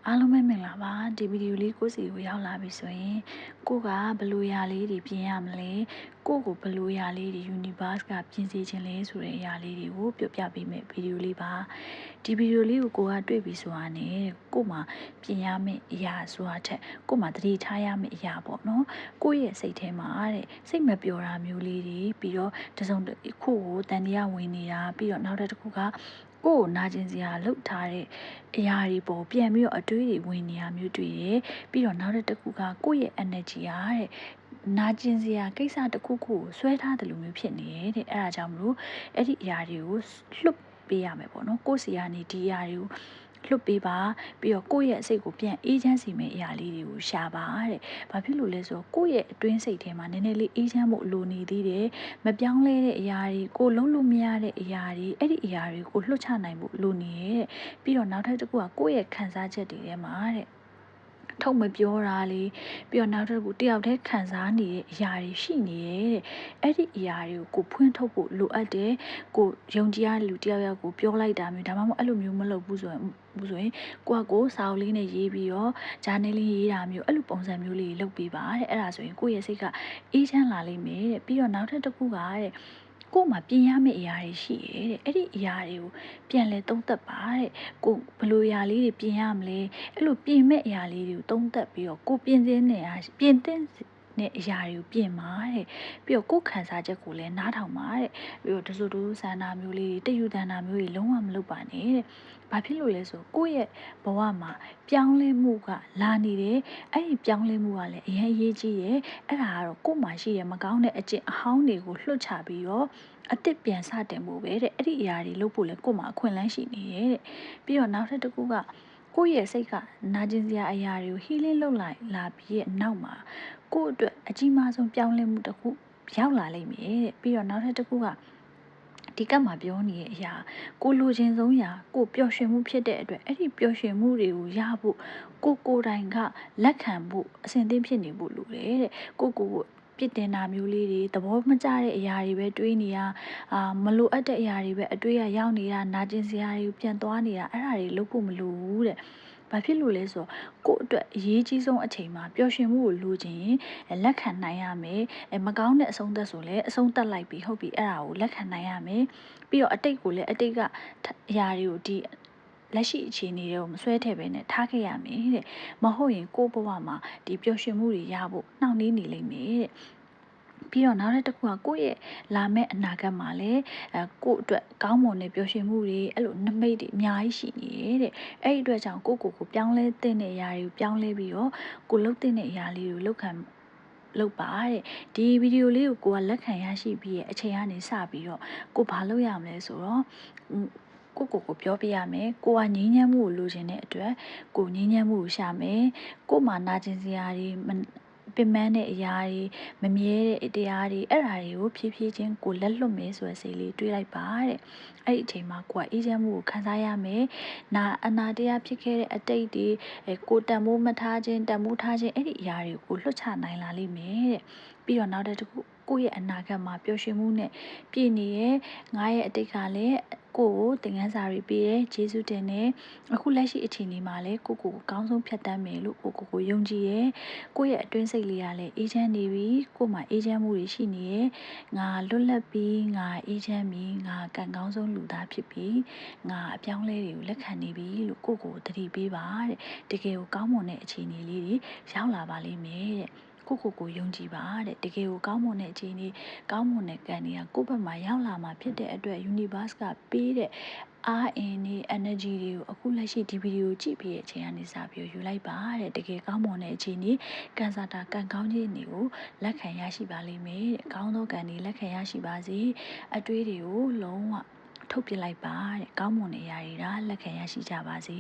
အားလုံးပဲမင်္ဂလာပါဒီဗီဒီယိုလေးကိုစီကိုရောက်လာပြီဆိုရင်ကိုကဘယ်လိုရာလေးတွေပြင်ရမလဲကိုဘယ်လိုရာလေးတွေ universe ကပြင်စေခြင်းလဲဆိုတဲ့အရာလေးတွေကိုပြောပြပေးမယ်ဗီဒီယိုလေးပါဒီဗီဒီယိုလေးကိုကတွေ့ပြီဆိုတာနဲ့ကိုမှပြင်ရမယ့်အရာဆိုတာထက်ကိုမှသတိထားရမယ့်အရာပေါ့နော်ကိုရဲ့စိတ်ထဲမှာတဲ့စိတ်မပျော်တာမျိုးလေးတွေပြီးတော့တစုံတစ်ခုကိုတန်တရားဝင်နေတာပြီးတော့နောက်တစ်ခုကကိုနာကျင်စရာလှုပ်ထားတဲ့အရာတွေပေါ်ပြန်ပြီးတော့အတွေးတွေဝင်နေရမျိုးတွေ့တယ်ပြီးတော့နောက်တစ်ခုကကိုယ့်ရဲ့ energy အားတဲ့နာကျင်စရာကိစ္စတစ်ခုခုကိုဆွဲထားတယ်လို့မျိုးဖြစ်နေတယ်တဲ့အဲ့ဒါကြောင့်မလို့အဲ့ဒီအရာတွေကိုလှုပ်ပေးရမယ်ပေါ့နော်ကိုယ့်စီကနေဒီအရာတွေကိုလှုပ်ပေးပါပြီးတော့ကိုယ့်ရဲ့အစိတ်ကိုပြန်အေးချမ်းစေမယ့်အရာလေးတွေကိုရှာပါတဲ့။ဘာဖြစ်လို့လဲဆိုတော့ကိုယ့်ရဲ့အတွင်းစိတ်ထဲမှာနည်းနည်းလေးအေးချမ်းဖို့လိုနေသေးတယ်။မပြောင်းလဲတဲ့အရာတွေကိုလုံးလို့မရတဲ့အရာတွေအဲ့ဒီအရာတွေကိုလွှတ်ချနိုင်ဖို့လိုနေရဲ့။ပြီးတော့နောက်ထပ်တစ်ခုကကိုယ့်ရဲ့ခံစားချက်တွေထဲမှာတဲ့ထုတ်မပြောတာလေပြီးတော့နောက်တစ်ခုတယောက်တည်းခံစားနေတဲ့အရာတွေရှိနေရဲ့တဲ့အဲ့ဒီအရာတွေကိုဖွင့်ထုတ်ဖို့လိုအပ်တယ်ကိုယုံကြည်ရတဲ့လူတယောက်ယောက်ကိုပြောလိုက်တာမျိုးဒါမှမဟုတ်အဲ့လိုမျိုးမလုပ်ဘူးဆိုရင်ကိုစာအုပ်လေးနဲ့ရေးပြီးတော့ဂျာနယ်လေးရေးတာမျိုးအဲ့လိုပုံစံမျိုးလေးလုပ်ပေးပါတဲ့အဲ့ဒါဆိုရင်ကိုယ့်ရဲ့စိတ်ကအေးချမ်းလာလိမ့်မယ်တဲ့ပြီးတော့နောက်ထပ်တစ်ခုကတဲ့ကို့မှာပြင်ရမယ့်အရာတွေရှိရဲ့တဲ့အဲ့ဒီအရာတွေကိုပြန်လဲသုံးသပ်ပါတဲ့ကိုဘယ်လိုအရာလေးတွေပြင်ရမလဲအဲ့လိုပြင်မဲ့အရာလေးတွေကိုသုံးသပ်ပြီးတော့ကိုပြင်တဲ့နေရာပြင်တဲ့အရာတွေကိုပြင်ပါတဲ့ပြီးတော့ကိုခံစားချက်ကိုလည်းနားထောင်ပါတဲ့ပြီးတော့တစုတူဆန္ဒမျိုးလေးတယူတန္တာမျိုးတွေလုံးဝမလုပ်ပါနဲ့တဲ့ဘာဖြစ်လို့လဲဆိုကိုယ့်ရဲ့ဘဝမှာပြောင်းလဲမှုကလာနေတယ်အဲ့ဒီပြောင်းလဲမှုကလည်းအရင်အရေးကြီးရဲ့အဲ့ဒါကတော့ကိုယ်မှာရှိတဲ့မကောင်းတဲ့အကျင့်အဟောင်းတွေကိုလွှတ်ချပြီးတော့အစ်စ်ပြန်စတင်ဖို့ပဲတဲ့အဲ့ဒီအရာတွေလုပ်ဖို့လဲကိုယ်မှာအခွင့်အလမ်းရှိနေရဲ့တဲ့ပြီးတော့နောက်ထပ်တစ်ခုကကိုယ့်ရဲ့စိတ်ကနာကျင်စရာအရာတွေကို healing လုပ်လာပြီးရဲ့နောက်မှာကိုယ့်အတွက်အကြီးမားဆုံးပြောင်းလဲမှုတစ်ခုရောက်လာလိမ့်မယ်တဲ့ပြီးတော့နောက်ထပ်တစ်ခုကဒီကမှာပြောနေတဲ့အရာကိုလိုချင်ဆုံးရာကိုပျော်ရွှင်မှုဖြစ်တဲ့အတွက်အဲ့ဒီပျော်ရွှင်မှုတွေကိုရဖို့ကိုယ်တိုင်ကလက်ခံဖို့အစဉ်သင့်ဖြစ်နေဖို့လိုတယ်တဲ့ကိုပြစ်တင်တာမျိုးလေးတွေသဘောမကျတဲ့အရာတွေပဲတွေးနေတာမလိုအပ်တဲ့အရာတွေပဲအတွေးရရောက်နေတာနာကျင်စရာတွေပြန်သွားနေတာအဲ့ဒါတွေလုပ်ဖို့မလိုဘူးတဲ့ဘာဖြစ်လို့လဲဆိုတော့ကိုယ့်အတွက်အရေးကြီးဆုံးအချိန်မှာပျော်ရွှင်မှုကိုလိုချင်ရင်လက်ခံနိုင်ရမယ်မကောင်းတဲ့အဆုံးသက်ဆိုလည်းအဆုံးသက်လိုက်ပြီဟုတ်ပြီအဲ့ဒါကိုလက်ခံနိုင်ရမယ်ပြီးတော့အတိတ်ကိုလည်းအတိတ်ကအရာတွေကိုဒီလက်ရှိအခြေအနေတွေကိုမဆွဲထည့်ပဲနဲ့ထားခဲ့ရမယ်တဲ့မဟုတ်ရင်ကိုယ့်ဘဝမှာဒီပျော်ရွှင်မှုတွေရဖို့နှောင့်နှေးနေလိမ့်မယ်တဲ့ပြီးတော့နောက်တစ်ခုကကိုယ့်ရဲ့လာမယ့်အနာဂတ်မှာလည်းကိုယ့်အတွက်ကောင်းမွန်တဲ့ပျော်ရွှင်မှုတွေအဲ့လိုနမိတ်တွေအများကြီးရှိနေတယ်တဲ့အဲ့ဒီအတွက်ကြောင့်ကိုပြောင်းလဲတဲ့အရာတွေကိုပြောင်းလဲပြီးတော့ကိုလုပ်တဲ့အရာလေးကိုလုပ်ပါတဲ့ဒီဗီဒီယိုလေးကိုကလက်ခံရရှိပြီးရဲ့အချိန်ကနေစပြီးတော့ကိုဘာလုပ်ရမလဲဆိုတော့ကိုပြောပြရမယ်ကိုကငြိမ်းချမ်းမှုကိုလိုချင်တဲ့အတွက်ကိုငြိမ်းချမ်းမှုကိုရှာမယ်ကိုမှနာကျင်စရာတွေပင်ပန်းတဲ့အရာတွေမမြဲတဲ့တရားတွေအဲ့ဒါတွေကိုဖြည်းဖြည်းချင်းကိုလက်လွတ်မယ်ဆိုတဲ့စိတ်လေးတွေးလိုက်ပါတဲ့အဲ့ဒီအချိန်မှာကိုကအေးချမ်းမှုကိုခံစားရမယ်အနာတရားဖြစ်ခဲ့တဲ့အတိတ်တွေကိုတန်မိုးမထားခြင်းတန်မိုးထားခြင်းအဲ့ဒီအရာတွေကိုလွှတ်ချနိုင်လာလိမ့်မယ်တဲ့ပြီးတော့နောက်တစ်ခုကိုယ့်ရဲ့အနာဂတ်မှာပျော်ရွှင်မှုနဲ့ပြည့်နေရဲ့ငါရဲ့အတိတ်ကလည်းကိုသင်ခန်းစာတွေပေးတယ်ကျေးဇူးတင်တယ်အခုလက်ရှိအခြေအနေမှာလည်းကိုအကောင်းဆုံးဖြတ်တန်းမယ်လို့ကိုယုံကြည်ရဲ့ကိုယ့်ရဲ့အတွင်းစိတ်လေးကလည်းအေးချမ်းနေပြီကိုမှအေးချမ်းမှုတွေရှိနေရဲ့ငါလွတ်လပ်ပြီးငါအေးချမ်းပြီးငါကံကောင်းဆုံးလူသားဖြစ်ပြီးငါအပြောင်းလဲတွေကိုလက်ခံနေပြီလို့ကိုသတိပေးပါတဲ့တကယ်ကိုကောင်းမွန်တဲ့အခြေအနေလေးတွေရောက်လာပါလိမ့်မယ်တဲ့ကိုယုံကြည်ပါတဲ့တကယ်ကိုကောင်းမွန်တဲ့အခြေအနေကောင်းမွန်တဲ့ကံတွေကကိုယ့်ဘက်မှာရောက်လာမှာဖြစ်တဲ့အတွက် universe ကပေးတဲ့အားအင်းနဲ့ energy တွေကိုအခုလက်ရှိဒီဗီဒီယိုကြည့်ပြီးတဲ့အချိန်ကနေစပြီးယူလိုက်ပါတဲ့တကယ်ကောင်းမွန်တဲ့အခြေအနေကံစားတာကံကောင်းခြင်းတွေကိုလက်ခံရရှိပါလိမ့်မယ်တဲ့ကောင်းသောကံတွေလက်ခံရရှိပါစေအတွေးတွေကိုလုံးဝထုတ်ပြလိုက်ပါတဲ့ကောင်းမွန်တဲ့အရာတွေဒါလက်ခံရရှိကြပါစေ